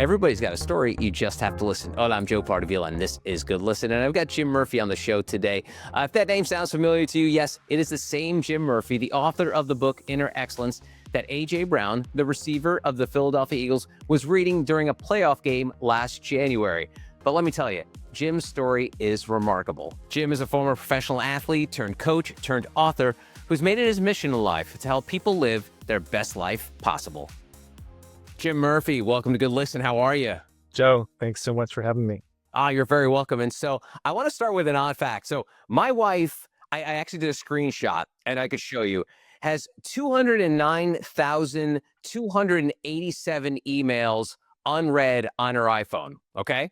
Everybody's got a story. You just have to listen. Hola, I'm Joe Pardavila, and this is Good Listen. And I've got Jim Murphy on the show today. If that name sounds familiar to you, yes, it is the same Jim Murphy, the author of the book Inner Excellence, that A.J. Brown, the receiver of the Philadelphia Eagles, was reading during a playoff game last January. But let me tell you, Jim's story is remarkable. Jim is a former professional athlete turned coach turned author who's made it his mission in life to help people live their best life possible. Jim Murphy, welcome to Good Listen. How are you? Joe, thanks so much for having me. You're very welcome. And so I want to start with an odd fact. So my wife, I actually did a screenshot and I could show you, has 209,287 emails unread on her iPhone. Okay.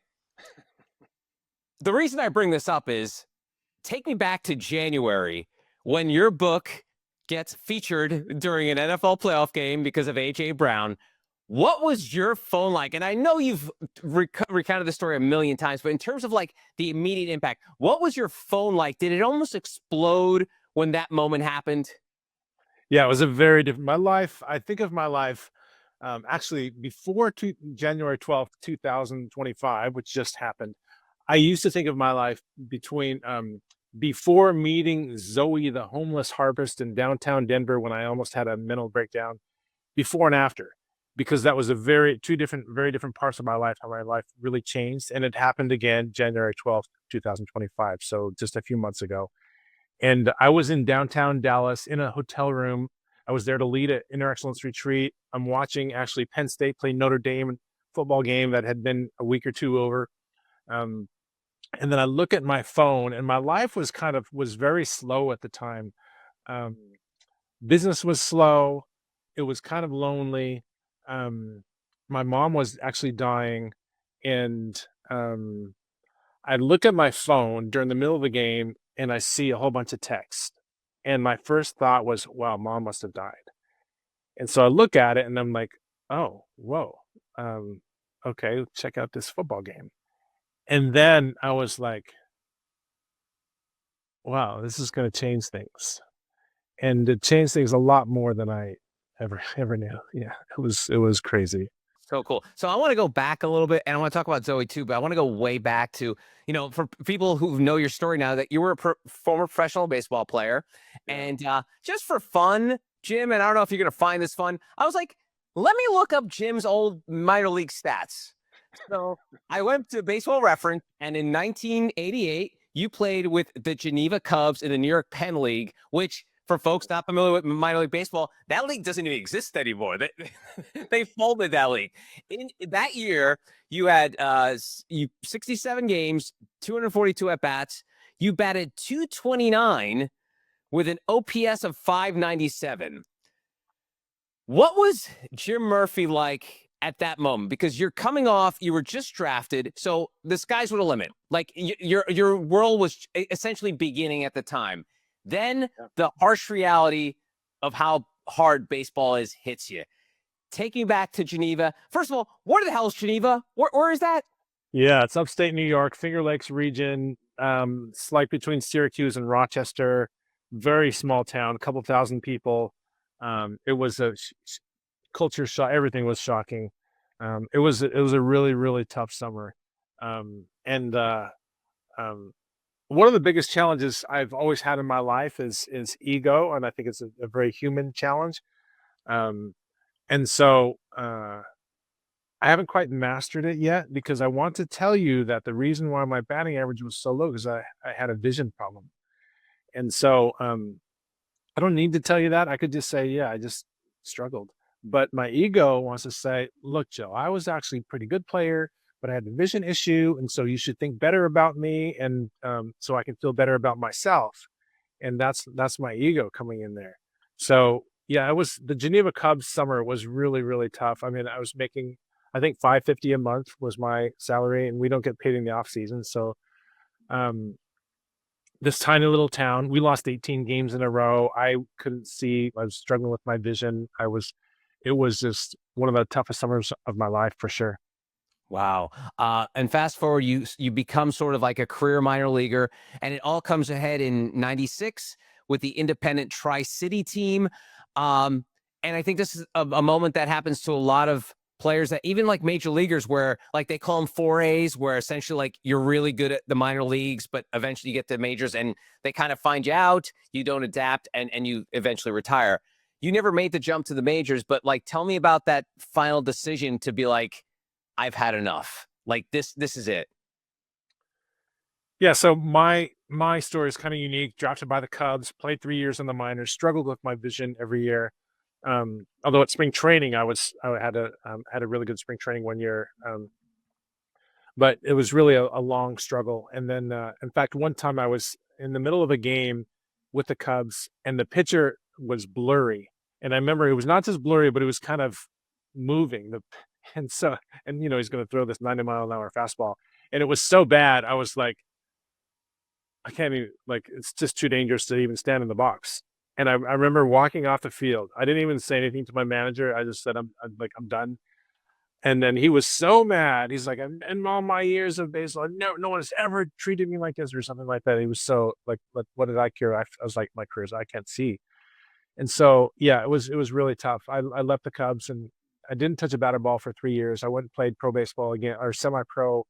The reason I bring this up is take me back to January when your book gets featured during an NFL playoff game because of A.J. Brown. What was your phone like? And I know you've recounted the story a million times, but in terms of like the immediate impact, what was your phone like? Did it almost explode when that moment happened? Yeah, it was a very different, my life. I think of my life actually before January 12th, 2025, which just happened. I used to think of my life between before meeting Zoe, the homeless harpist in downtown Denver, when I almost had a mental breakdown, before and after, because that was two very different parts of my life, how my life really changed. And it happened again, January 12th, 2025. So just a few months ago. And I was in downtown Dallas in a hotel room. I was there to lead an Inner Excellence retreat. I'm watching actually Penn State play Notre Dame football game that had been a week or two over. And then I look at my phone, and my life was very slow at the time. Business was slow. It was kind of lonely. My mom was actually dying, and I look at my phone during the middle of the game and I see a whole bunch of text. And my first thought was, wow, mom must have died. And so I look at it and I'm like, oh, whoa. Okay, check out this football game. And then I was like, wow, this is going to change things. And it changed things a lot more than I ever knew. Yeah, it was crazy. So cool. So I want to go back a little bit, and I want to talk about Zoe too, but I want to go way back to, for people who know your story now, that you were a former professional baseball player. Yeah. And just for fun, Jim, and I don't know if you're going to find this fun, I was like, let me look up Jim's old minor league stats. So I went to Baseball Reference, and in 1988, you played with the Geneva Cubs in the New York Penn League, which, for folks not familiar with minor league baseball, that league doesn't even exist anymore. They folded that league. In that year, you had 67 games, 242 at-bats. You batted .229 with an OPS of .597. What was Jim Murphy like at that moment? Because you're coming off, you were just drafted, so the sky's were the limit. Like your world was essentially beginning at the time. Then the harsh reality of how hard baseball is hits you. Take me back to Geneva. First of all, what the hell is Geneva? Where is that? Yeah, it's upstate New York, Finger Lakes region. It's like between Syracuse and Rochester. Very small town, a couple thousand people. It was a culture shock. Everything was shocking. It was a really, really tough summer. One of the biggest challenges I've always had in my life is ego, and I think it's a very human challenge. So I haven't quite mastered it yet, because I want to tell you that the reason why my batting average was so low is I had a vision problem. And so I don't need to tell you that. I could just say, yeah, I just struggled. But my ego wants to say, look, Joe, I was actually a pretty good player, but I had a vision issue, and so you should think better about me, and so I can feel better about myself. And that's my ego coming in there. So yeah, the Geneva Cubs summer was really, really tough. I mean, I was making, I think, $550 a month was my salary, and we don't get paid in the off season. So this tiny little town, we lost 18 games in a row. I couldn't see. I was struggling with my vision. It was just one of the toughest summers of my life for sure. Wow. And fast forward, you become sort of like a career minor leaguer, and it all comes ahead in 96 with the independent Tri-City team. And I think this is a moment that happens to a lot of players that even like major leaguers where like they call them 4As, where essentially like you're really good at the minor leagues, but eventually you get to majors and they kind of find you out, you don't adapt, and you eventually retire. You never made the jump to the majors, but like tell me about that final decision to be like, I've had enough. Like this is it. Yeah, so my story is kind of unique. Drafted by the Cubs, played 3 years in the minors, struggled with my vision every year. Although at spring training, I had a really good spring training one year, but it was really a long struggle. And then, in fact, one time I was in the middle of a game with the Cubs, and the pitcher was blurry. And I remember it was not just blurry, but it was kind of moving. And so, and he's going to throw this 90-mile-an-hour fastball, and it was so bad. I was like, I can't even, like, it's just too dangerous to even stand in the box. And I remember walking off the field. I didn't even say anything to my manager. I just said, I'm done. And then he was so mad. He's like, in all my years of baseball, no one has ever treated me like this, or something like that. He was so like, what did I care? I was like, my career is I can't see. And so, yeah, it was really tough. I left the Cubs, and I didn't touch a batter ball for 3 years. I went and played pro baseball again, or semi-pro.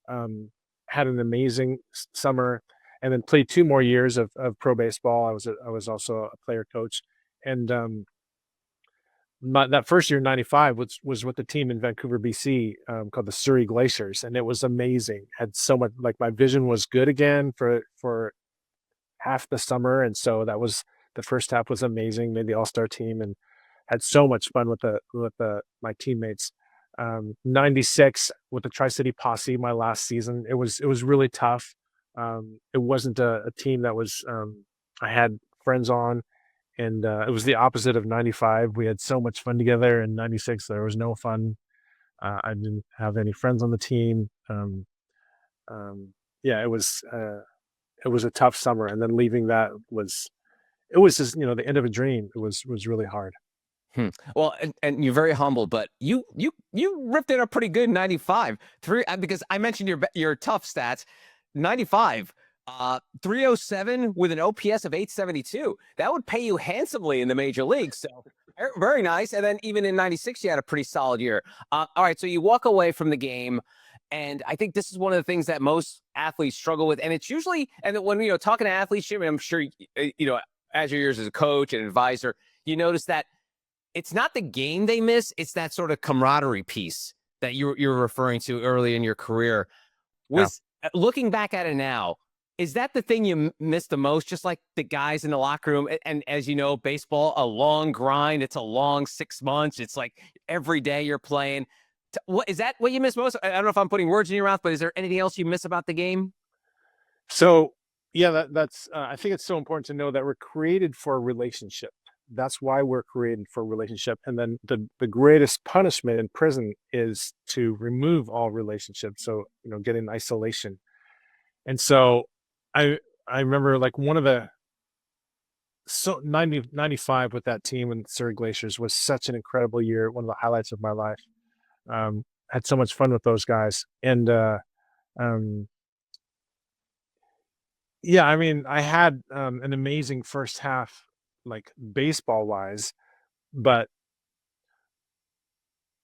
Had an amazing summer, and then played 2 more years of pro baseball. I was also a player coach, and that first year in '95 was with the team in Vancouver, BC, called the Surrey Glaciers, and it was amazing. Had so much, like, my vision was good again for half the summer, and so that was the first half was amazing. Made the All-Star team and had so much fun with my teammates. '96 with the Tri-City Posse, my last season. It was really tough. It wasn't a team that was I had friends on, and it was the opposite of '95. We had so much fun together. In '96, there was no fun. I didn't have any friends on the team. Um, yeah, it was a tough summer, and then leaving that was just the end of a dream. It was really hard. Hmm. Well, and you're very humble, but you ripped it up pretty good in '95. Because I mentioned your tough stats. '95, 307 with an OPS of 872. That would pay you handsomely in the major leagues. So very nice. And then even in '96, you had a pretty solid year. All right, so you walk away from the game. And I think this is one of the things that most athletes struggle with. And it's usually, and when, talking to athletes, Jimmy, I'm sure, as your years as a coach and advisor, you notice that it's not the game they miss, it's that sort of camaraderie piece that you're referring to early in your career. Yeah. Was looking back at it now, is that the thing you miss the most? Just like the guys in the locker room, and as you know, baseball, a long grind. It's a long 6 months. It's like every day you're playing. What is that? What you miss most? I don't know if I'm putting words in your mouth, but is there anything else you miss about the game? So, yeah, that's. I think it's so important to know that we're created for a relationship. That's why we're created for a relationship. And then the greatest punishment in prison is to remove all relationships. So, get in isolation. And so, I remember, like, one of the so 95 with that team and Surrey Glaciers was such an incredible year. One of the highlights of my life. Had so much fun with those guys, and um, yeah, I mean, I had an amazing first half, like, baseball wise, but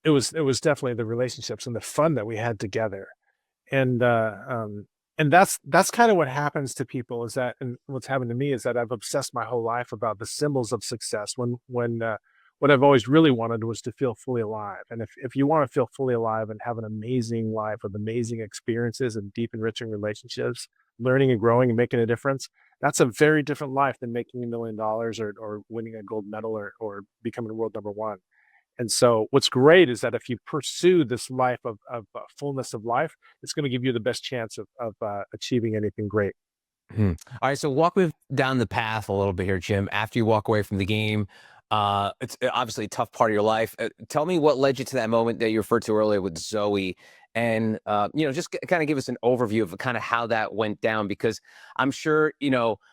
it was definitely the relationships and the fun that we had together. And that's kind of what happens to people, is that, and what's happened to me is that I've obsessed my whole life about the symbols of success, when what I've always really wanted was to feel fully alive. And if you want to feel fully alive and have an amazing life with amazing experiences and deep enriching relationships, learning and growing and making a difference, that's a very different life than making $1 million, or winning a gold medal, or becoming world number one. And so what's great is that if you pursue this life of fullness of life, it's going to give you the best chance of achieving anything great. All right, so walk me down the path a little bit here, Jim. After you walk away from the game, it's obviously a tough part of your life. Tell me what led you to that moment that you referred to earlier with Zoe, and just kind of give us an overview of kind of how that went down. Because I'm sure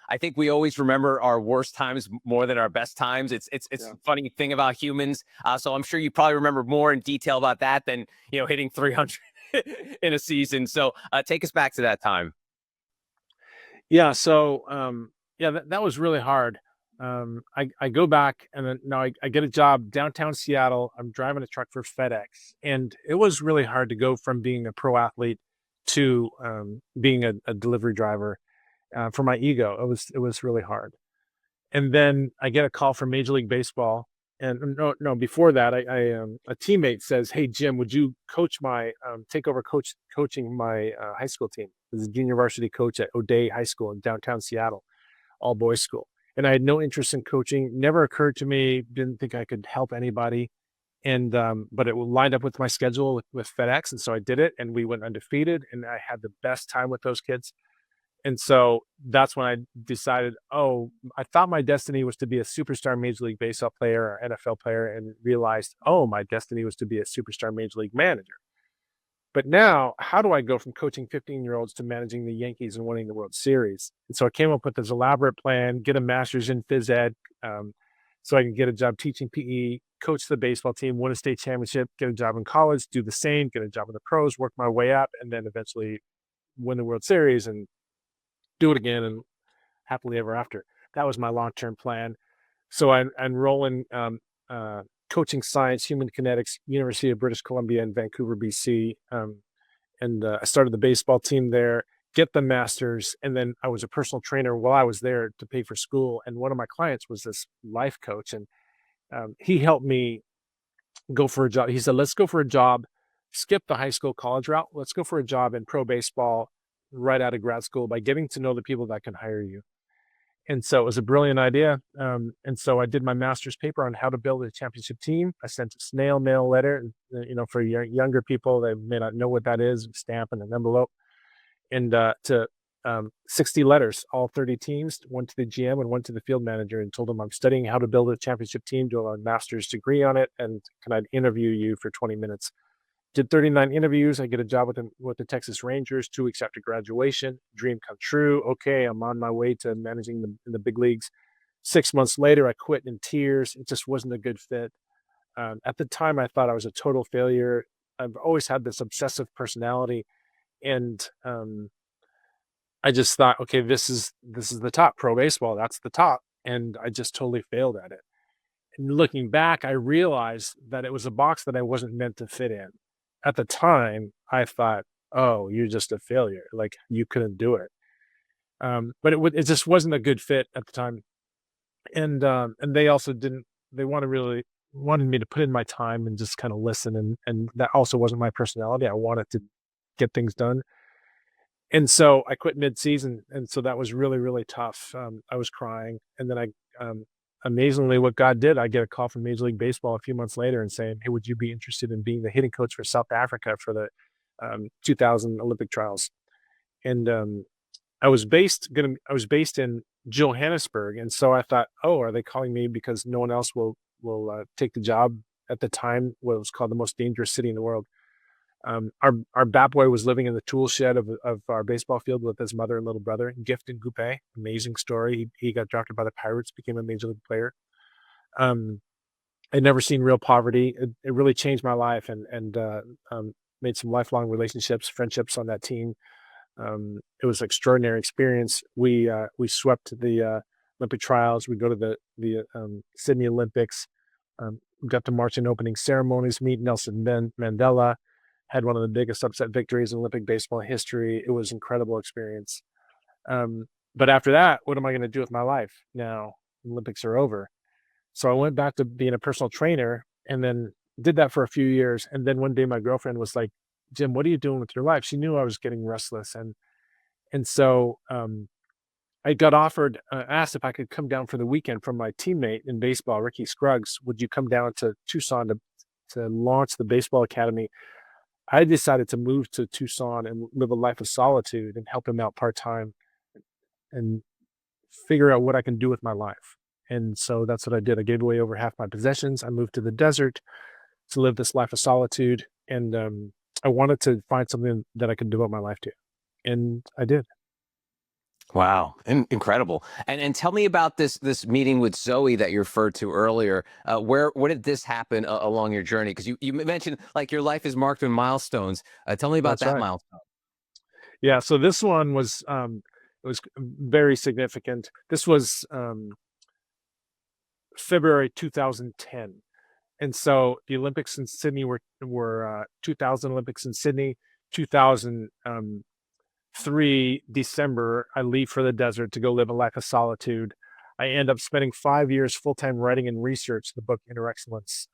I think we always remember our worst times more than our best times. It's Yeah. a funny thing about humans. So I'm sure you probably remember more in detail about that than hitting 300 in a season. So take us back to that time. Yeah. So, yeah, that was really hard. I go back and then now I get a job downtown Seattle. I'm driving a truck for FedEx, and it was really hard to go from being a pro athlete to being a delivery driver for my ego. It was really hard. And then I get a call from Major League Baseball. And no, before that, a teammate says, "Hey Jim, would you take over coaching my high school team?" As a junior varsity coach at O'Day High School in downtown Seattle, all boys school. And I had no interest in coaching. Never occurred to me. Didn't think I could help anybody. And but it lined up with my schedule with FedEx, and so I did it. And we went undefeated, and I had the best time with those kids. And so that's when I decided, oh, I thought my destiny was to be a superstar Major League Baseball player or NFL player, and realized, oh, my destiny was to be a superstar Major League manager. But now, how do I go from coaching 15-year-olds to managing the Yankees and winning the World Series? And so I came up with this elaborate plan, get a master's in phys ed, so I can get a job teaching PE, coach the baseball team, win a state championship, get a job in college, do the same, get a job in the pros, work my way up, and then eventually win the World Series and do it again and happily ever after. That was my long-term plan. So I enroll in coaching science, human kinetics, University of British Columbia in Vancouver, BC. And I started the baseball team there, get the master's. And then I was a personal trainer while I was there to pay for school. And one of my clients was this life coach. And he helped me go for a job. He said, let's go for a job, skip the high school college route. Let's go for a job in pro baseball right out of grad school by getting to know the people that can hire you. And so it was a brilliant idea. And so I did my master's paper on how to build a championship team. I sent a snail mail letter, for younger people, they may not know what that is, stamp in an envelope, and to 60 letters, all 30 teams, one to the GM and one to the field manager, and told them I'm studying how to build a championship team, doing a master's degree on it, and can I interview you for 20 minutes? Did 39 interviews. I get a job with the Texas Rangers 2 weeks after graduation. Dream come true. Okay, I'm on my way to managing the big leagues. 6 months later, I quit in tears. It just wasn't a good fit. At the time, I thought I was a total failure. I've always had this obsessive personality, and I just thought, okay, this is the top. Pro baseball, that's the top, and I just totally failed at it. And looking back, I realized that it was a box that I wasn't meant to fit in. At the time, I thought, oh, you're just a failure. Like, you couldn't do it. But it just wasn't a good fit at the time. And they also didn't, they wanted me to put in my time and just kind of listen. And that also wasn't my personality. I wanted to get things done. And so I quit mid-season. And so that was really, really tough. I was crying. And then amazingly, what God did, I get a call from Major League Baseball a few months later and saying, hey, would you be interested in being the hitting coach for South Africa for the 2000 Olympic trials? And I was based in Johannesburg. And so I thought, oh, are they calling me because no one else will take the job at the time, what was called the most dangerous city in the world? Our bat boy was living in the tool shed of our baseball field with his mother and little brother, Gift and Coupe. Amazing story. He got drafted by the Pirates, became a major league player. I'd never seen real poverty. It really changed my life, and made some lifelong relationships, friendships on that team. It was an extraordinary experience. We swept the Olympic trials. We go to the Sydney Olympics. Got to march in opening ceremonies, meet Nelson Mandela. Had one of the biggest upset victories in Olympic baseball history. It was an incredible experience. But after that, what am I going to do with my life now? The Olympics are over. So I went back to being a personal trainer, and then did that for a few years. And then one day my girlfriend was like, Jim, what are you doing with your life? She knew I was getting restless. And so I got asked if I could come down for the weekend from my teammate in baseball, Ricky Scruggs. Would you come down to Tucson to launch the baseball academy? I decided to move to Tucson and live a life of solitude and help him out part-time and figure out what I can do with my life. And so that's what I did. I gave away over half my possessions. I moved to the desert to live this life of solitude. And I wanted to find something that I could devote my life to. And I did. Wow, incredible! And tell me about this meeting with Zoe that you referred to earlier. Where did this happen along your journey? Because you mentioned like your life is marked with milestones. Tell me about That's that right. milestone. Yeah. So this one was it was very significant. This was February 2010. And so the Olympics in Sydney were 2000 Olympics in Sydney, 2003 December. I leave for the desert to go live a life of solitude. I end up spending 5 years full-time writing and research the book Inner Excellence.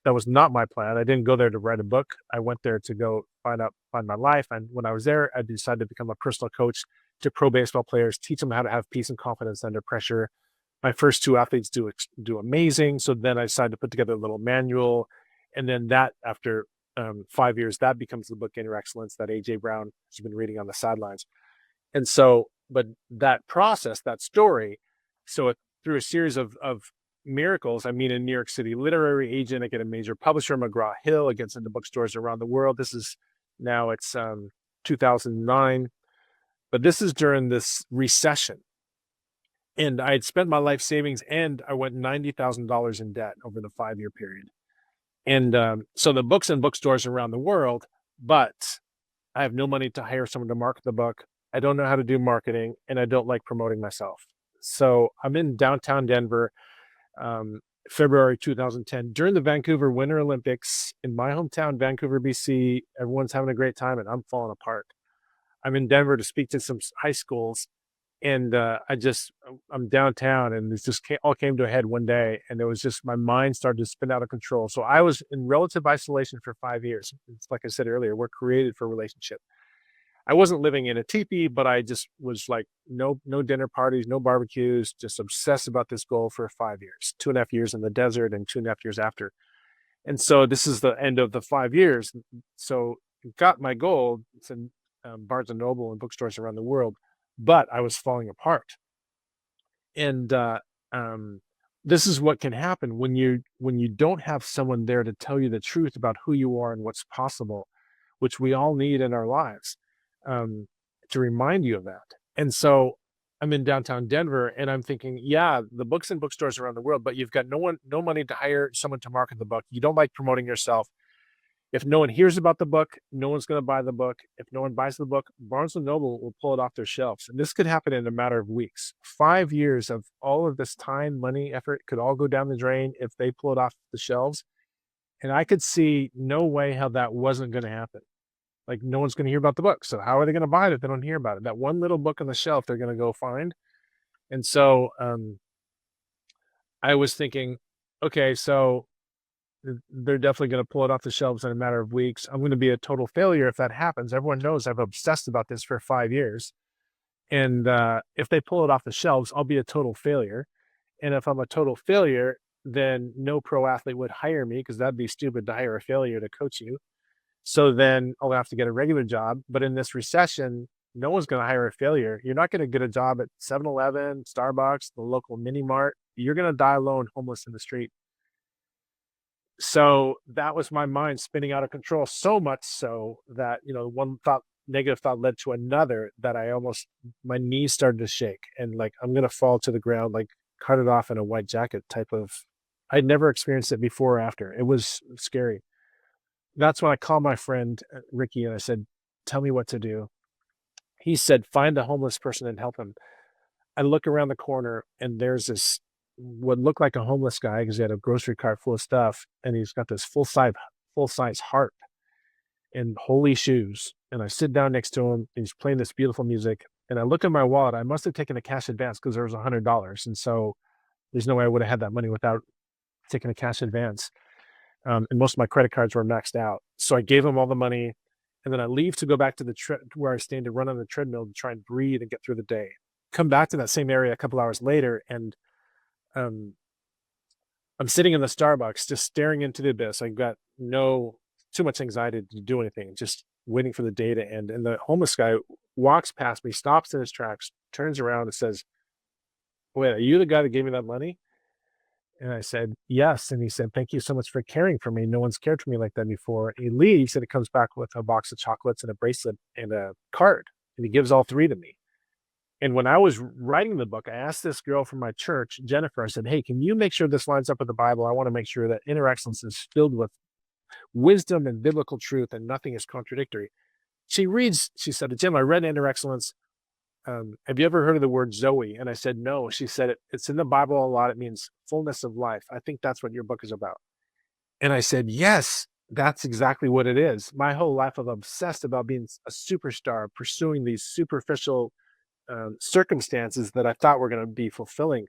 That was not my plan. I didn't go there to write a book. I went there to go find my life. And when I was there, I decided to become a personal coach to pro baseball players, teach them how to have peace and confidence under pressure. My first two athletes do amazing. So then I decided to put together a little manual. And then that, after 5 years, that becomes the book Inner Excellence that AJ Brown has been reading on the sidelines. And so, but that process, that story, so through a series of miracles, I mean, a New York City literary agent, I get a major publisher, McGraw-Hill, it gets into bookstores around the world. This is now, it's 2009, but this is during this recession. And I had spent my life savings, and I went $90,000 in debt over the 5-year period. And so the book's in bookstores around the world, but I have no money to hire someone to market the book. I don't know how to do marketing, and I don't like promoting myself. So I'm in downtown Denver, February 2010, during the Vancouver Winter Olympics in my hometown, Vancouver, BC. Everyone's having a great time, and I'm falling apart. I'm in Denver to speak to some high schools, and I'm downtown, and this just all came to a head one day, and it was just, my mind started to spin out of control. So I was in relative isolation for 5 years. It's like I said earlier, we're created for relationship. I wasn't living in a teepee, but I just was like, no dinner parties, no barbecues, just obsessed about this goal for 5 years, 2.5 years in the desert and 2.5 years after. And so this is the end of the 5 years. So got my goal. It's in Barnes and Noble and bookstores around the world, but I was falling apart. And this is what can happen when you don't have someone there to tell you the truth about who you are and what's possible, which we all need in our lives, to remind you of that. And so I'm in downtown Denver, and I'm thinking, yeah, the book's in bookstores around the world, but you've got no money to hire someone to market the book. You don't like promoting yourself. If no one hears about the book, no one's going to buy the book. If no one buys the book, Barnes and Noble will pull it off their shelves. And this could happen in a matter of weeks. 5 years of all of this time, money, effort could all go down the drain if they pull it off the shelves. And I could see no way how that wasn't going to happen. Like, no one's going to hear about the book. So how are they going to buy it if they don't hear about it? That one little book on the shelf, they're going to go find. And so I was thinking, okay, so they're definitely going to pull it off the shelves in a matter of weeks. I'm going to be a total failure if that happens. Everyone knows I've obsessed about this for 5 years. And if they pull it off the shelves, I'll be a total failure. And if I'm a total failure, then no pro athlete would hire me, because that'd be stupid to hire a failure to coach you. So then I'll have to get a regular job. But in this recession, no one's going to hire a failure. You're not going to get a job at 7-Eleven, Starbucks, the local mini mart. You're going to die alone, homeless in the street. So that was my mind spinning out of control, so much so that, one negative thought led to another, that my knees started to shake, and like, I'm going to fall to the ground, like cut it off in a white jacket type of, I'd never experienced it before or after. It was scary. That's when I called my friend Ricky, and I said, tell me what to do. He said, find a homeless person and help him. I look around the corner, and there's this, what looked like a homeless guy, because he had a grocery cart full of stuff, and he's got this full-size harp and holy shoes. And I sit down next to him, and he's playing this beautiful music. And I look at my wallet. I must have taken a cash advance, because there was $100. And so there's no way I would have had that money without taking a cash advance. And most of my credit cards were maxed out. So I gave him all the money, and then I leave to go back to where I stand to run on the treadmill to try and breathe and get through the day. Come back to that same area a couple hours later, and I'm sitting in the Starbucks, just staring into the abyss. I've got too much anxiety to do anything, just waiting for the day to end. And the homeless guy walks past me, stops in his tracks, turns around and says, wait, are you the guy that gave me that money? And I said, yes. And he said, thank you so much for caring for me. No one's cared for me like that before. He leaves, and he comes back with a box of chocolates and a bracelet and a card. And he gives all three to me. And when I was writing the book, I asked this girl from my church, Jennifer, I said, hey, can you make sure this lines up with the Bible? I want to make sure that Inner Excellence is filled with wisdom and biblical truth, and nothing is contradictory. She said, Jim, I read Inner Excellence. have you ever heard of the word Zoe? And I said, no. She said, it's in the Bible a lot. It means fullness of life. I think that's what your book is about. And I said, yes, that's exactly what it is. My whole life, I'm obsessed about being a superstar, pursuing these superficial circumstances that I thought were going to be fulfilling,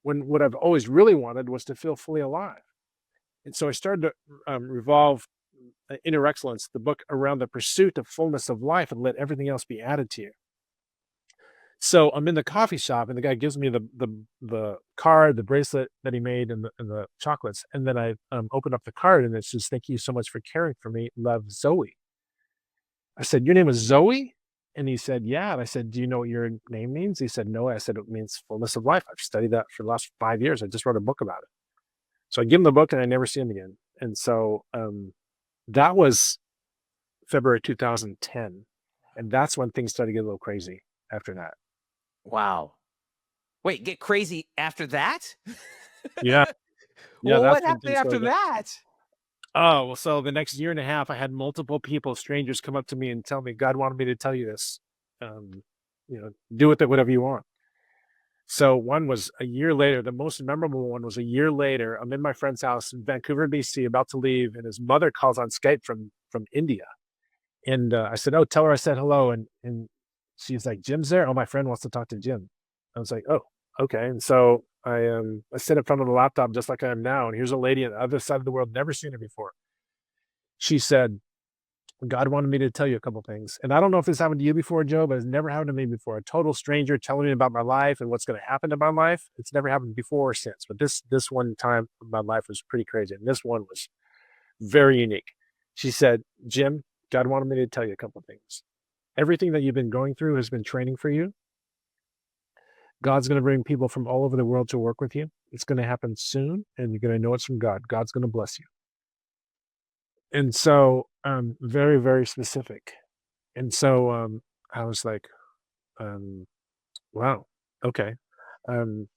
when what I've always really wanted was to feel fully alive. And so I started to revolve Inner Excellence, the book, around the pursuit of fullness of life, and let everything else be added to you. So I'm in the coffee shop, and the guy gives me the card, the bracelet that he made, and the chocolates. And then I open up the card, and it says, "Thank you so much for caring for me. Love, Zoe." I said, "Your name is Zoe?" And he said, "Yeah." And I said, "Do you know what your name means?" He said, "No." I said, "It means fullness of life. I've studied that for the last 5 years. I just wrote a book about it." So I give him the book, and I never see him again. And so that was February 2010, and that's when things started to get a little crazy after that. Wow. Wait, get crazy after that? Yeah. Yeah, Well, that's what when happened things after started to. that? Oh, well, so the next year and a half, I had multiple people, strangers, come up to me and tell me, God wanted me to tell you this. Um, do with it whatever you want. So one was a year later. The most memorable one was a year later. I'm in my friend's house in Vancouver, BC, about to leave, and his mother calls on Skype from India. And I said, "Oh, tell her I said hello." And she's like, "Jim's there? Oh, my friend wants to talk to Jim." I was like, "Oh, okay." And so I sit in front of the laptop just like I am now. And here's a lady on the other side of the world, never seen her before. She said, "God wanted me to tell you a couple things." And I don't know if this happened to you before, Joe, but it's never happened to me before. A total stranger telling me about my life and what's going to happen to my life. It's never happened before or since. But this one time my life was pretty crazy. And this one was very unique. She said, "Jim, God wanted me to tell you a couple things. Everything that you've been going through has been training for you. God's going to bring people from all over the world to work with you. It's going to happen soon, and you're going to know it's from God. God's going to bless you." And so, very, very specific. And so, I was like, um, wow, okay. Um,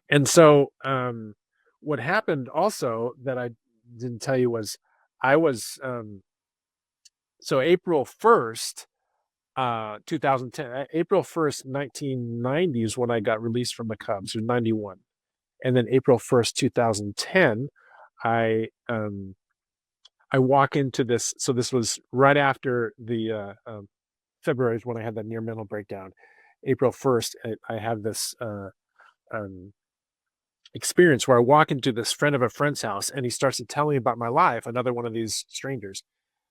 and so, what happened also that I didn't tell you was I was, so April 1st, 2010, April 1st, 1990 is when I got released from the Cubs, or 91. And then April 1st, 2010, I, I walk into this. So this was right after the, February is when I had that near mental breakdown. April 1st, I have this, um, experience where I walk into this friend of a friend's house, and he starts to tell me about my life, another one of these strangers.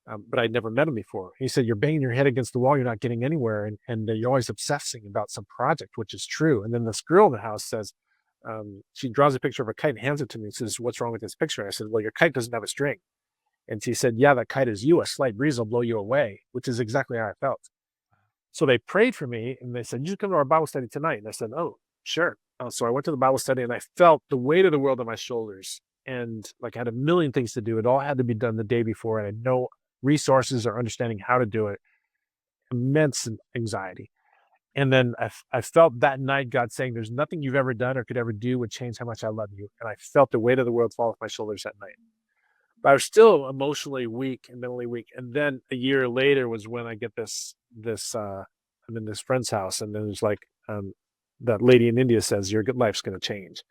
But I'd never met him before. He said, "You're banging your head against the wall. You're not getting anywhere. And you're always obsessing about some project," which is true. And then this girl in the house says, she draws a picture of a kite and hands it to me and says, "What's wrong with this picture?" I said, "Well, your kite doesn't have a string." And she said, "Yeah, that kite is you. A slight breeze will blow you away," which is exactly how I felt. So they prayed for me, and they said, "You should come to our Bible study tonight." And I said, "Oh, sure." So I went to the Bible study, and I felt the weight of the world on my shoulders, and like I had a million things to do. It all had to be done the day before, and I had no resources or understanding how to do it. Immense anxiety. And then I felt that night God saying, "There's nothing you've ever done or could ever do would change how much I love you." And I felt the weight of the world fall off my shoulders that night. But I was still emotionally weak and mentally weak. And then a year later was when I get I'm in this friend's house, and then there's like, that lady in India says, "Your good life's going to change.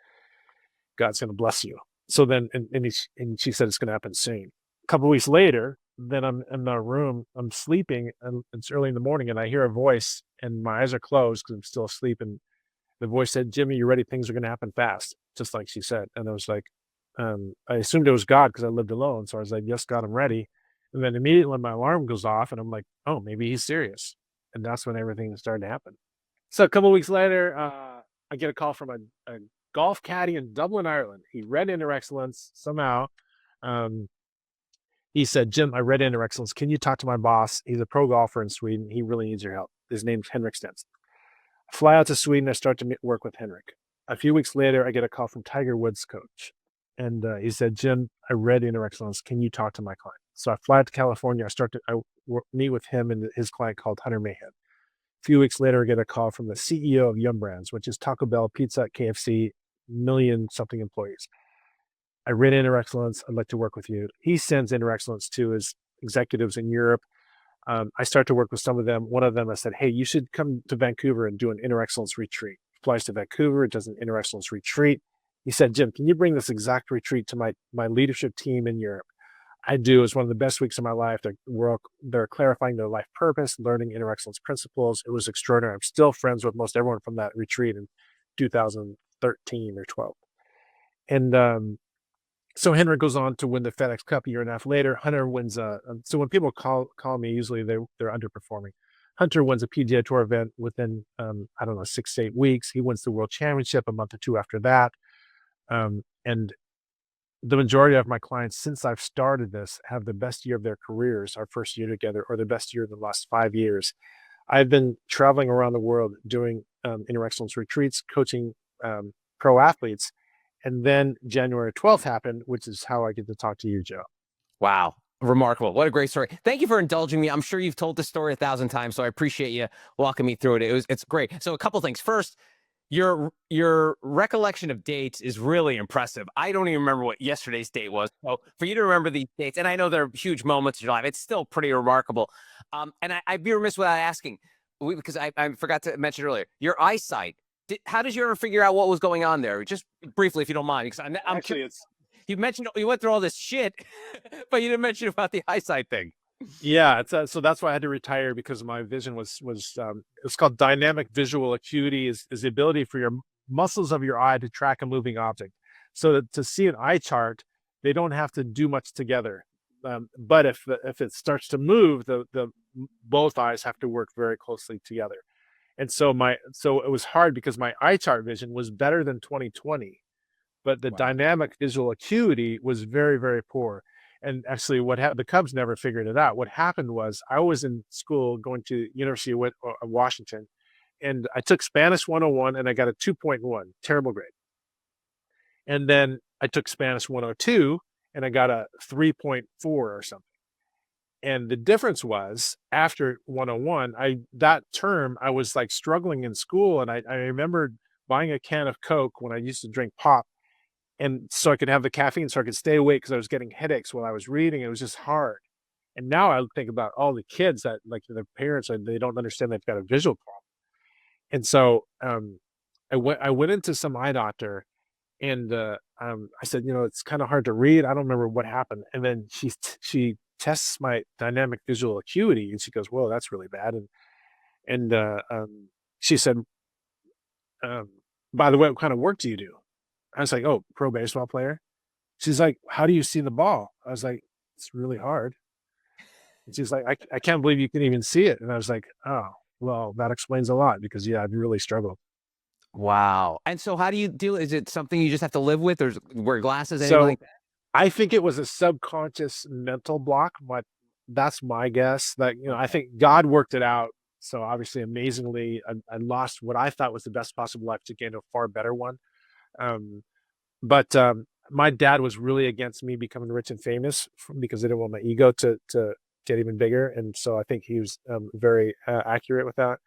God's going to bless you." So then, and she said it's going to happen soon. A couple of weeks later, then I'm in my room, I'm sleeping, and it's early in the morning, and I hear a voice, and my eyes are closed because I'm still asleep. And the voice said, "Jimmy, you ready? Things are going to happen fast," just like she said. And I was like, I assumed it was God because I lived alone. So I was like, "Yes, God, I'm ready." And then immediately my alarm goes off, and I'm like, "Oh, maybe he's serious." And that's when everything started to happen. So a couple of weeks later, I get a call from a golf caddy in Dublin, Ireland. He read Inner Excellence somehow. Um, he said, "Jim, I read Inner Excellence. Can you talk to my boss? He's a pro golfer in Sweden. He really needs your help." His name's Henrik Stenson. I fly out to Sweden. I start to work with Henrik. A few weeks later, I get a call from Tiger Woods' coach. And he said, "Jim, I read Inner Excellence. Can you talk to my client?" So I fly out to California. I meet with him and his client called Hunter Mayhew. A few weeks later, I get a call from the CEO of Yum Brands, which is Taco Bell, Pizza, KFC, million something employees. "I read Inner Excellence. I'd like to work with you." He sends Inner Excellence to his executives in Europe. I started to work with some of them. One of them, I said, hey, you should come to Vancouver and do an inner excellence retreat. Flies to Vancouver, does an inner excellence retreat. He said, Jim, can you bring this exact retreat to my leadership team in Europe? I do. It's one of the best weeks of my life. They're clarifying their life purpose, learning inner excellence principles. It was extraordinary. I'm still friends with most everyone from that retreat in 2013 or 12. And so Henrik goes on to win the FedEx Cup a year and a half later. Hunter wins so when people call me, usually they're underperforming. Hunter wins a PGA Tour event within I don't know, 6 to 8 weeks. He wins the World Championship a month or two after that. And the majority of my clients since I've started this have the best year of their careers, our first year together, or the best year in the last 5 years. I've been traveling around the world doing inner excellence retreats, coaching pro athletes. And then January 12th happened, which is how I get to talk to you, Joe. Wow. Remarkable. What a great story. Thank you for indulging me. I'm sure you've told this story 1,000 times, so I appreciate you walking me through it. It's great. So a couple things. First, your recollection of dates is really impressive. I don't even remember what yesterday's date was. So for you to remember these dates, and I know they're huge moments in your life, it's still pretty remarkable. And I'd be remiss without asking, because I forgot to mention earlier, your eyesight. How did you ever figure out what was going on there? Just briefly, if you don't mind, because I'm Actually, curious. You mentioned you went through all this shit, but you didn't mention about the eyesight thing. yeah, so that's why I had to retire, because my vision was it's called dynamic visual acuity, is the ability for your muscles of your eye to track a moving object. So to see an eye chart, they don't have to do much together. But if it starts to move, the both eyes have to work very closely together. And so it was hard because my eye chart vision was better than 20/20, but the Wow. dynamic visual acuity was very, very poor. And actually, the Cubs never figured it out. What happened was I was in school going to University of Washington, and I took Spanish 101 and I got a 2.1, terrible grade. And then I took Spanish 102 and I got a 3.4 or something. And the difference was after 101, that term I was like struggling in school, and I remember buying a can of Coke when I used to drink pop, and so I could have the caffeine, so I could stay awake because I was getting headaches while I was reading. It was just hard. And now I think about all the kids that, like, their parents, they don't understand they've got a visual problem. And so I went into some eye doctor, and I said, it's kind of hard to read. I don't remember what happened. And then she tests my dynamic visual acuity, and she goes, "Whoa, that's really bad." And she said, "By the way, what kind of work do you do?" I was like, "Oh, pro baseball player." She's like, "How do you see the ball?" I was like, "It's really hard." And she's like, I can't believe you can even see it." And I was like, "Oh, well, that explains a lot, because yeah, I've really struggled." Wow. And so how do you deal? Is it something you just have to live with, or wear glasses, anything So like that? I think it was a subconscious mental block, but that's my guess. That, I Okay. think God worked it out. So obviously, amazingly, I lost what I thought was the best possible life to gain a far better one. Um, but my dad was really against me becoming rich and famous, because I didn't want my ego to get even bigger, and so I think he was very accurate with that.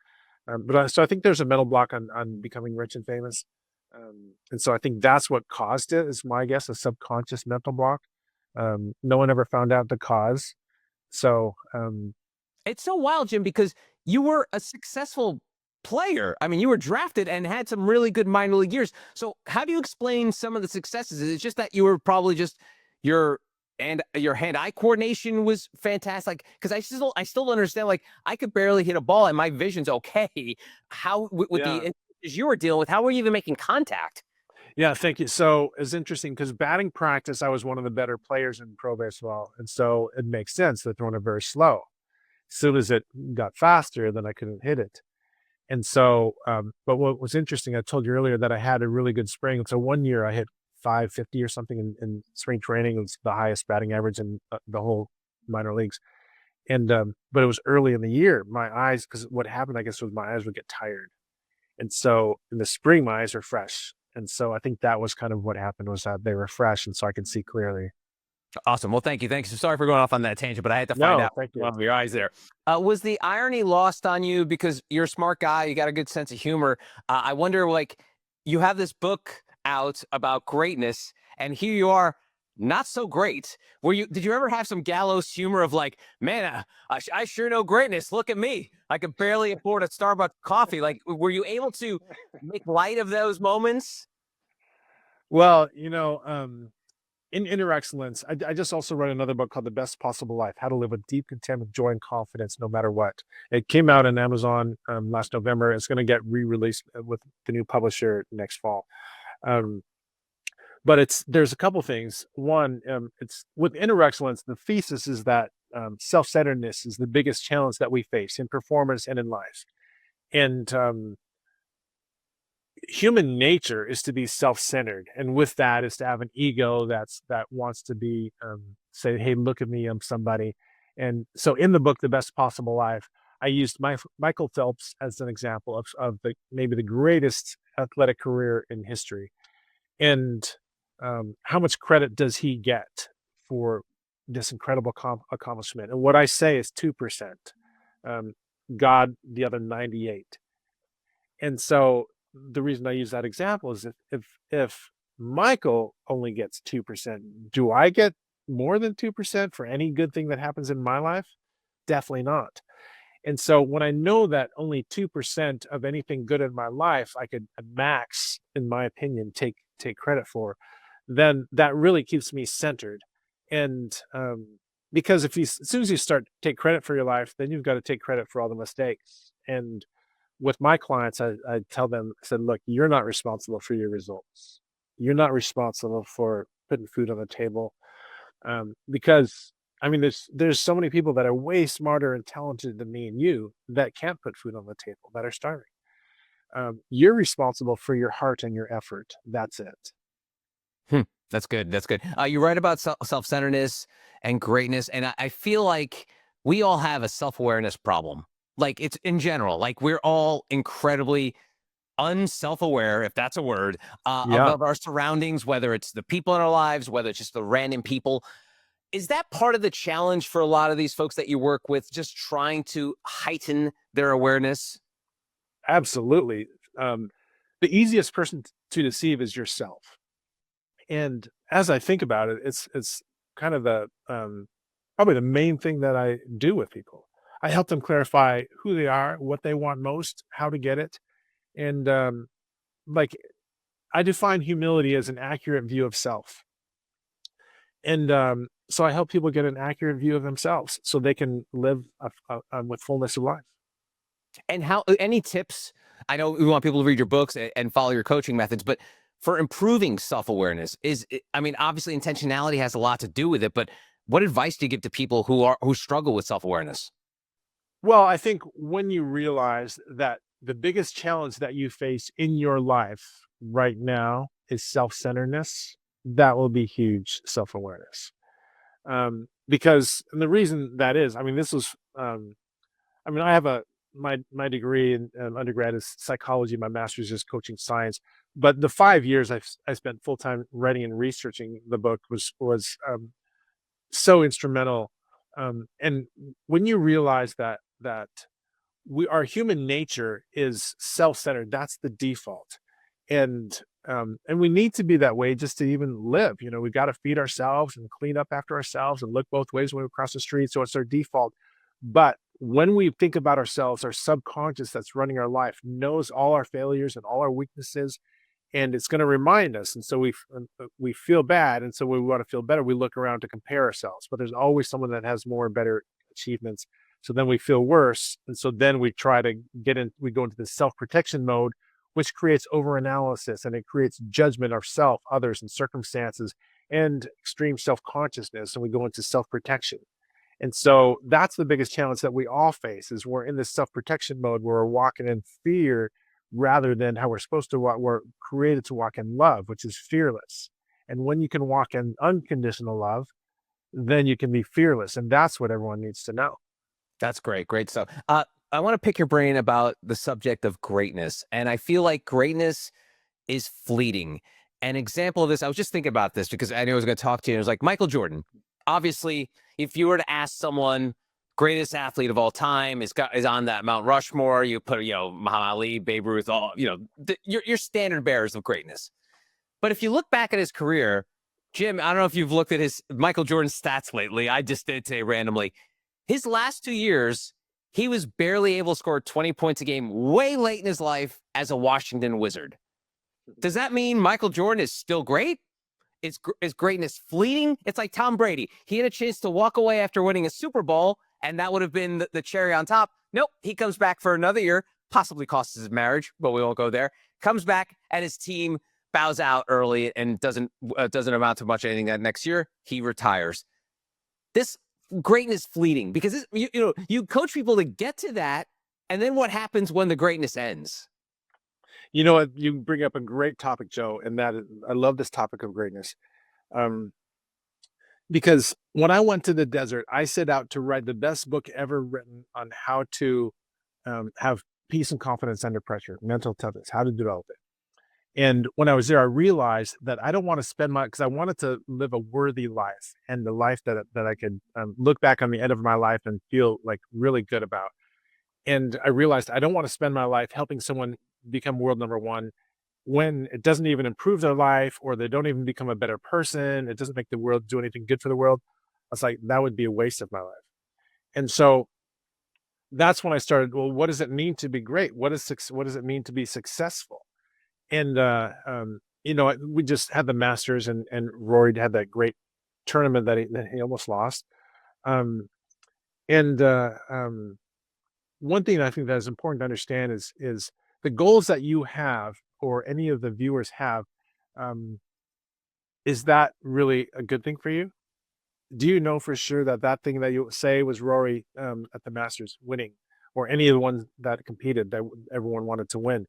So I think there's a mental block on becoming rich and famous, and so I think that's what caused it. Is my guess, a subconscious mental block. No one ever found out the cause. So It's so wild, Jim, because you were a successful player. I mean, you were drafted and had some really good minor league years. So how do you explain some of the successes? Is it just that you were probably just your your hand-eye coordination was fantastic? Like, because I still don't understand. Like, I could barely hit a ball and my vision's okay. How with yeah, the issues you were dealing with, how were you even making contact? yeah, thank you. So it's interesting because batting practice, I was one of the better players in pro baseball, and so it makes sense that throwing it very slow. As soon as it got faster, then I couldn't hit it. And so, but what was interesting, I told you earlier that I had a really good spring. So one year I hit 550 or something in spring training. It was the highest batting average in the whole minor leagues. And but it was early in the year. My eyes, because what happened, I guess, was my eyes would get tired. And so in the spring, my eyes are fresh. And so I think that was kind of what happened, was that they were fresh, and so I could see clearly. Awesome. Well, thank you. Thanks. Sorry for going off on that tangent, but I had to find No, out thank you. one of your eyes there. Was the irony lost on you because you're a smart guy? You got a good sense of humor. I wonder, like, you have this book out about greatness, and here you are not so great. Did you ever have some gallows humor of like, man, I sure know greatness. Look at me. I could barely afford a Starbucks coffee. Like, were you able to make light of those moments? Well, in inner excellence, I just also read another book called The Best Possible Life: How to Live with Deep Contentment, Joy, and Confidence No Matter What. It came out on Amazon last November. It's going to get re-released with the new publisher next fall. Um, but there's a couple things. One, it's with inner excellence. The thesis is that self-centeredness is the biggest challenge that we face in performance and in life. And human nature is to be self-centered, and with that is to have an ego that wants to be say, hey, look at me, I'm somebody. And so in the book The Best Possible Life, I used Michael Phelps as an example of maybe the greatest athletic career in history. And how much credit does he get for this incredible accomplishment? And what I say is 2%, um, God the other 98. And so the reason I use that example is if Michael only gets 2%, do I get more than 2% for any good thing that happens in my life? Definitely not. And so when I know that only 2% of anything good in my life I could at max, in my opinion, take credit for, then that really keeps me centered. And because as soon as you start to take credit for your life, then you've got to take credit for all the mistakes. And with my clients, I tell them, I said, look, you're not responsible for your results. You're not responsible for putting food on the table. Because I mean, there's so many people that are way smarter and talented than me and you that can't put food on the table, that are starving. You're responsible for your heart and your effort. That's it. Hmm, that's good. That's good. You're right about self-centeredness and greatness. And I feel like we all have a self-awareness problem. Like, it's in general, like we're all incredibly unself-aware, if that's a word, Yeah, of our surroundings, whether it's the people in our lives, whether it's just the random people. Is that part of the challenge for a lot of these folks that you work with, just trying to heighten their awareness? absolutely. Um, the easiest person to deceive is yourself. And as I think about it, it's kind of the probably the main thing that I do with people. I help them clarify who they are, what they want most, how to get it, and like I define humility as an accurate view of self. And so I help people get an accurate view of themselves so they can live with fullness of life. And how, any tips? I know we want people to read your books and follow your coaching methods, but for improving self-awareness, I mean, obviously intentionality has a lot to do with it, but what advice do you give to people who struggle with self-awareness? Well, I think when you realize that the biggest challenge that you face in your life right now is self-centeredness, that will be huge self-awareness. Because and the reason that is, I mean, this was I mean, I have my degree in undergrad is psychology. My master's is coaching science. But the 5 years I spent full time writing and researching the book was so instrumental. And when you realize that our human nature is self centered, that's the default, and we need to be that way just to even live. We've got to feed ourselves and clean up after ourselves and look both ways when we cross the street. So it's our default. But when we think about ourselves, our subconscious that's running our life knows all our failures and all our weaknesses, and it's going to remind us. And so we feel bad, and so when we want to feel better, we look around to compare ourselves. But there's always someone that has more better achievements. So then we feel worse, and so then we try to we go into the self-protection mode, which creates overanalysis, and it creates judgment of self, others, and circumstances, and extreme self-consciousness, and we go into self-protection. And so that's the biggest challenge that we all face is we're in this self-protection mode where we're walking in fear rather than how we're supposed to walk. We're created to walk in love, which is fearless. And when you can walk in unconditional love, then you can be fearless. And that's what everyone needs to know. That's great. Great stuff. I want to pick your brain about the subject of greatness. And I feel like greatness is fleeting. An example of this, I was just thinking about this because I knew I was going to talk to you. It was like Michael Jordan. Obviously, if you were to ask someone, greatest athlete of all time is on that Mount Rushmore, you put, Muhammad Ali, Babe Ruth, all, your standard bearers of greatness. But if you look back at his career, Jim, I don't know if you've looked at his Michael Jordan stats lately. I just did today randomly. His last 2 years, he was barely able to score 20 points a game way late in his life as a Washington Wizard. Does that mean Michael Jordan is still great? Is greatness fleeting? It's like Tom Brady. He had a chance to walk away after winning a Super Bowl, and that would have been the cherry on top. Nope, he comes back for another year, possibly costs his marriage, but we won't go there. Comes back, and his team bows out early and doesn't amount to much anything. That next year, he retires. This greatness fleeting because you coach people to get to that, and then what happens when the greatness ends? You know what? You bring up a great topic, Joe, and that is, I love this topic of greatness. Um, because when I went to the desert, I set out to write the best book ever written on how to have peace and confidence under pressure, mental toughness, how to develop it. And when I was there, I realized that I don't want to spend because I wanted to live a worthy life and the life that I could look back on the end of my life and feel like really good about. And I realized I don't want to spend my life helping someone become world number one when it doesn't even improve their life or they don't even become a better person. It doesn't make the world do anything good for the world. I was like, that would be a waste of my life. And so that's when I started, well, what does it mean to be great? What does it mean to be successful? And, we just had the Masters and Rory had that great tournament that he almost lost. Um, and one thing I think that is important to understand is the goals that you have or any of the viewers have, is that really a good thing for you? Do you know for sure that thing that you say was Rory at the Masters winning, or any of the ones that competed that everyone wanted to win,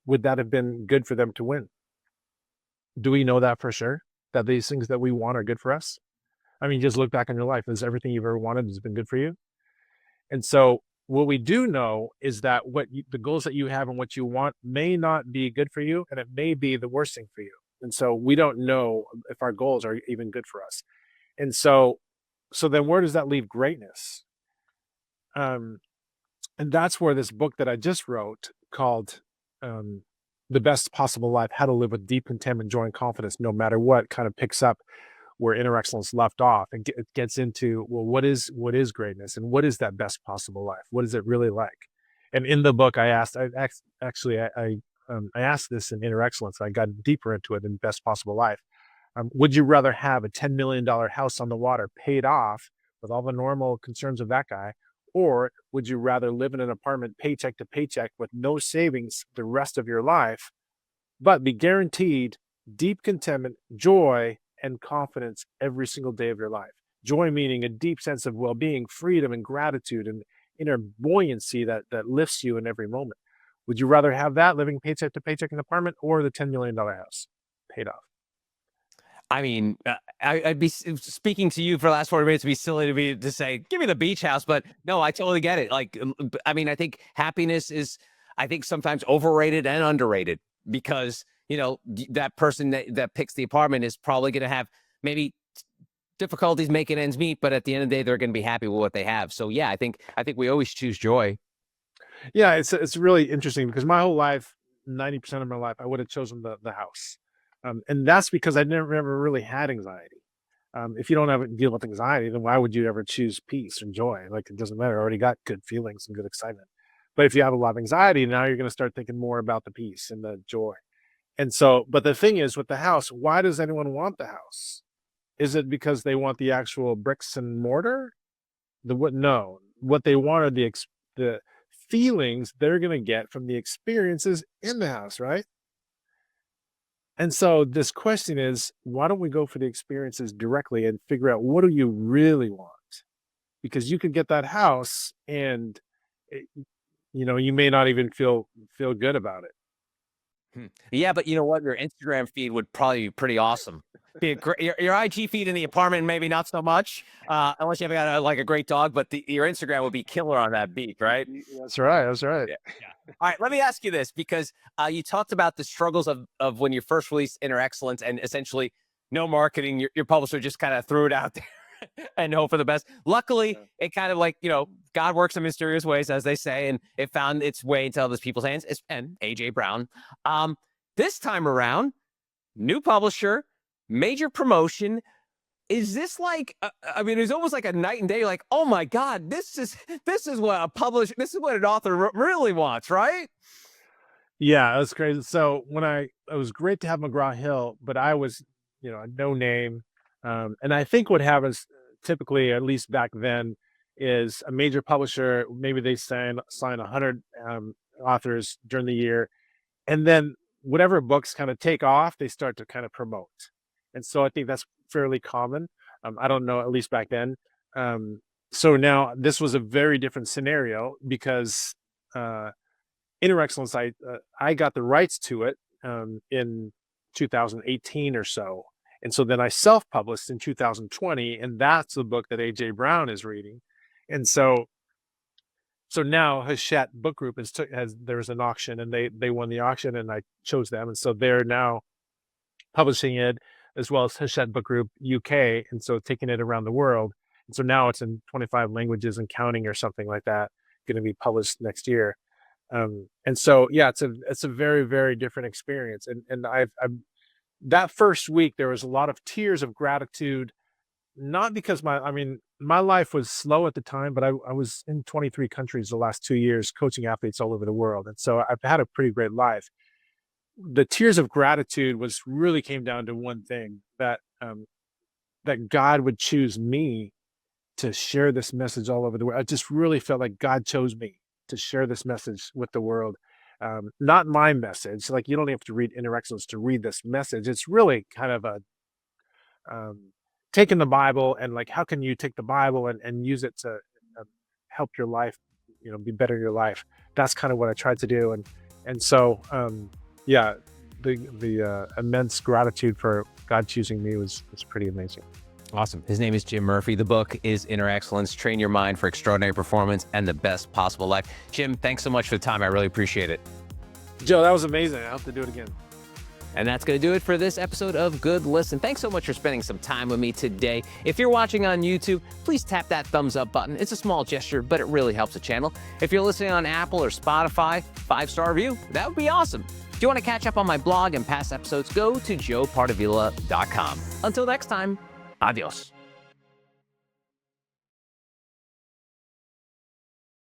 would that have been good for them to win? Do we know that for sure? That these things that we want are good for us? I mean, just look back on your life. Is everything you've ever wanted has been good for you? And so what we do know is that the goals that you have and what you want may not be good for you, and it may be the worst thing for you. And so we don't know if our goals are even good for us. And so then where does that leave greatness? And that's where this book that I just wrote called The Best Possible Life, How to Live with Deep Contentment, Joy, and Confidence, No Matter What, kind of picks up where Inner Excellence left off. It gets into, well, what is greatness, and what is that best possible life? What is it really like? And in the book, I asked this in Inner Excellence. I got deeper into it in Best Possible Life. Would you rather have a $10 million house on the water paid off with all the normal concerns of that guy, or would you rather live in an apartment paycheck to paycheck with no savings the rest of your life, but be guaranteed deep contentment, joy, and confidence every single day of your life? Joy meaning a deep sense of well-being, freedom, and gratitude, and inner buoyancy that lifts you in every moment. Would you rather have that, living paycheck to paycheck in an apartment, or the $10 million house paid off? I mean, I'd be speaking to you for the last 40 minutes. It'd be silly to say, give me the beach house. But no, I totally get it. Like, I mean, I think happiness is, I think sometimes overrated and underrated, because, that person that picks the apartment is probably going to have maybe difficulties making ends meet, but at the end of the day, they're going to be happy with what they have. So yeah, I think we always choose joy. Yeah, it's really interesting because my whole life, 90% of my life, I would have chosen the house. And that's because I never really had anxiety. If you don't ever deal with anxiety, then why would you ever choose peace and joy? Like, it doesn't matter. I already got good feelings and good excitement. But if you have a lot of anxiety, now you're going to start thinking more about the peace and the joy. And so, but the thing is with the house, why does anyone want the house? Is it because they want the actual bricks and mortar? No, what they want are the feelings they're going to get from the experiences in the house, right? And so this question is, why don't we go for the experiences directly and figure out, what do you really want? Because you could get that house and you may not even feel good about it. Yeah, but you know what? Your Instagram feed would probably be pretty awesome. Be your IG feed in the apartment, maybe not so much, unless you have got a great dog. But your Instagram would be killer on that beat, right? That's right. That's right. Yeah. All right, let me ask you this, because you talked about the struggles of when you first released Inner Excellence, and essentially no marketing. Your publisher just kind of threw it out there and hope for the best. Luckily, it kind of God works in mysterious ways, as they say, and it found its way into other people's hands. And AJ Brown. This time around, new publisher, major promotion. Is this like, I mean, it's almost like a night and day, like, oh my God, this is what a publisher, this is what an author really wants, right? Yeah, it was crazy. So when it was great to have McGraw-Hill, but I was, a no name. And I think what happens typically, at least back then, is a major publisher, maybe they sign 100 authors during the year, and then whatever books kind of take off, they start to kind of promote. And so I think that's fairly common. I don't know, at least back then. So now this was a very different scenario because Inner Excellence, I got the rights to it in 2018 or so. And so then I self-published in 2020, and that's the book that AJ Brown is reading. And so now Hachette Book Group there's an auction, and they won the auction, and I chose them. And so they're now publishing it, as well as Hachette Book Group UK, and so taking it around the world. And so now it's in 25 languages and counting, or something like that, going to be published next year. And so, yeah, it's a very, very different experience. And I've that first week, there was a lot of tears of gratitude, not because my life was slow at the time, but I was in 23 countries the last 2 years, coaching athletes all over the world. And so I've had a pretty great life. The tears of gratitude really came down to one thing, that God would choose me to share this message all over the world. I just really felt like God chose me to share this message with the world. Not my message. Like, you don't have to read Inner Excellence to read this message. It's really kind of a taking the Bible, and like, how can you take the Bible and use it to help your life, be better in your life. That's kind of what I tried to do. And so, yeah, the immense gratitude for God choosing me was pretty amazing. Awesome. His name is Jim Murphy. The book is Inner Excellence: Train Your Mind for Extraordinary Performance and the Best Possible Life. Jim, thanks so much for the time. I really appreciate it. Joe, that was amazing. I'll have to do it again. And that's going to do it for this episode of Good Listen. Thanks so much for spending some time with me today. If you're watching on YouTube, please tap that thumbs up button. It's a small gesture, but it really helps the channel. If you're listening on Apple or Spotify, 5-star review, that would be awesome. If you want to catch up on my blog and past episodes, go to joepardavila.com. Until next time, adios.